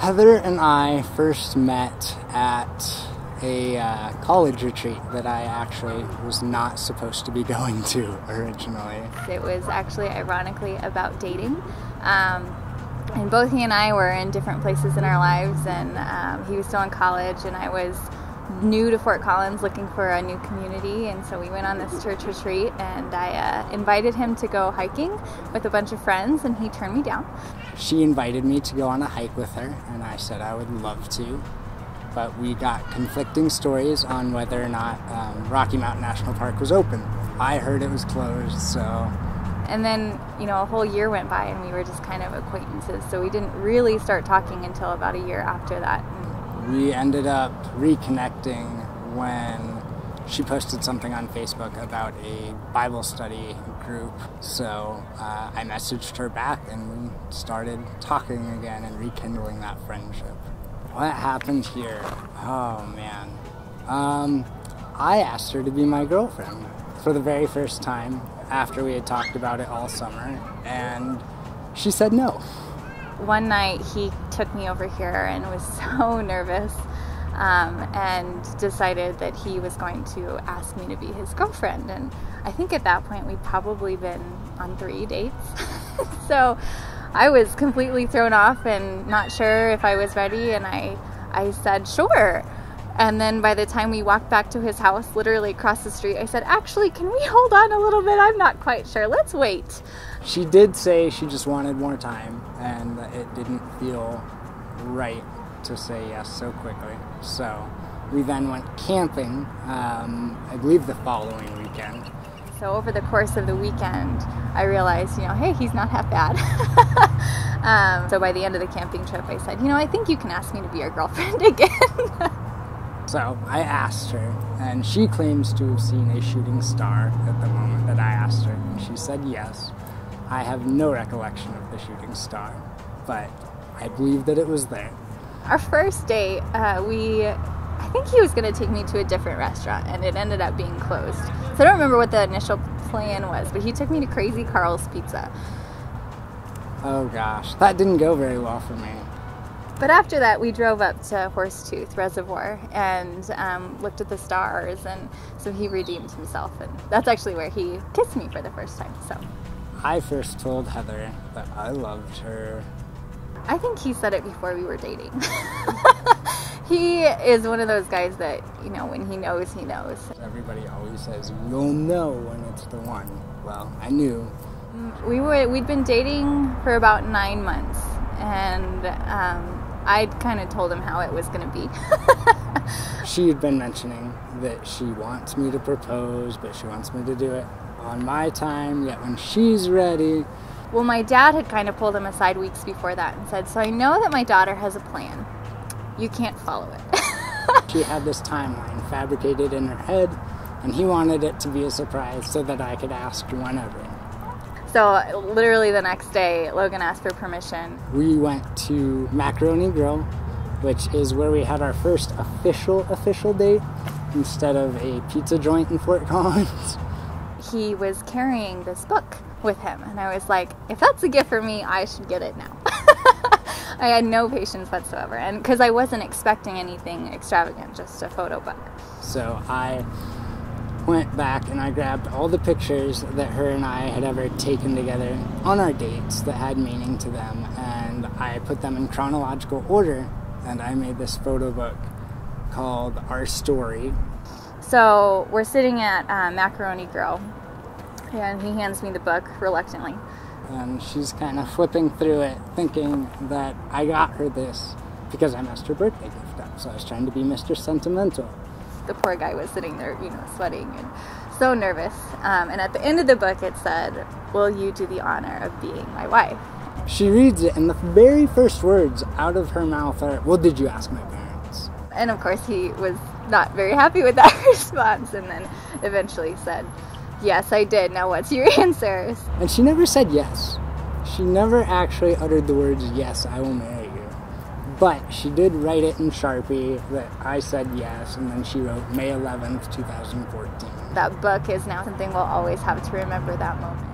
Heather and I first met at a college retreat that I actually was not supposed to be going to originally. It was actually ironically about dating. And both he and I were in different places in our lives, and he was still in college and I was new to Fort Collins looking for a new community, and so we went on this church retreat, and I invited him to go hiking with a bunch of friends, and he turned me down. She invited me to go on a hike with her, and I said I would love to, but we got conflicting stories on whether or not Rocky Mountain National Park was open. I heard it was closed, so... And then, a whole year went by and we were just kind of acquaintances, so we didn't really start talking until about a year after that. We ended up reconnecting when she posted something on Facebook about a Bible study group. So I messaged her back and we started talking again and rekindling that friendship. What happened here? Oh man. I asked her to be my girlfriend for the very first time after we had talked about it all summer, and she said no. One night he took me over here and was so nervous and decided that he was going to ask me to be his girlfriend. And I think at that point we'd probably been on 3 dates. So I was completely thrown off and not sure if I was ready, and I said sure. And then by the time we walked back to his house, literally across the street, I said, actually, can we hold on a little bit? I'm not quite sure. Let's wait. She did say she just wanted more time, and it didn't feel right to say yes so quickly. So we then went camping, I believe the following weekend. So over the course of the weekend, I realized, hey, he's not half bad. So by the end of the camping trip, I said, I think you can ask me to be your girlfriend again. So I asked her, and she claims to have seen a shooting star at the moment that I asked her, and she said yes. I have no recollection of the shooting star, but I believe that it was there. Our first date, I think he was going to take me to a different restaurant, and it ended up being closed. So I don't remember what the initial plan was, but he took me to Crazy Carl's Pizza. Oh gosh, that didn't go very well for me. But after that, we drove up to Horsetooth Reservoir and looked at the stars, and so he redeemed himself, and that's actually where he kissed me for the first time. So I first told Heather that I loved her. I think he said it before we were dating. He is one of those guys that, when he knows, he knows. Everybody always says, you'll know when it's the one. Well, I knew. We'd been dating for about 9 months, and I'd kind of told him how it was going to be. She had been mentioning that she wants me to propose, but she wants me to do it on my time, yet when she's ready. Well, my dad had kind of pulled him aside weeks before that and said, so I know that my daughter has a plan. You can't follow it. She had this timeline fabricated in her head, and he wanted it to be a surprise so that I could ask whenever. So literally the next day, Logan asked for permission. We went to Macaroni Grill, which is where we had our first official date instead of a pizza joint in Fort Collins. He was carrying this book with him, and I was like, if that's a gift for me, I should get it now. I had no patience whatsoever, and because I wasn't expecting anything extravagant, just a photo book. So I went back and I grabbed all the pictures that her and I had ever taken together on our dates that had meaning to them, and I put them in chronological order, and I made this photo book called Our Story. So we're sitting at Macaroni Grill, and he hands me the book reluctantly. And she's kind of flipping through it, thinking that I got her this because I messed her birthday gift up. So I was trying to be Mr. Sentimental. The poor guy was sitting there, sweating and so nervous. And at the end of the book, it said, will you do the honor of being my wife? She reads it, and the very first words out of her mouth are, well, did you ask my parents? And of course, he was not very happy with that response, and then eventually said, yes, I did. Now what's your answer? And she never said yes. She never actually uttered the words, yes, I will marry you. But she did write it in Sharpie that I said yes, and then she wrote May 11th, 2014. That book is now something we'll always have to remember that moment.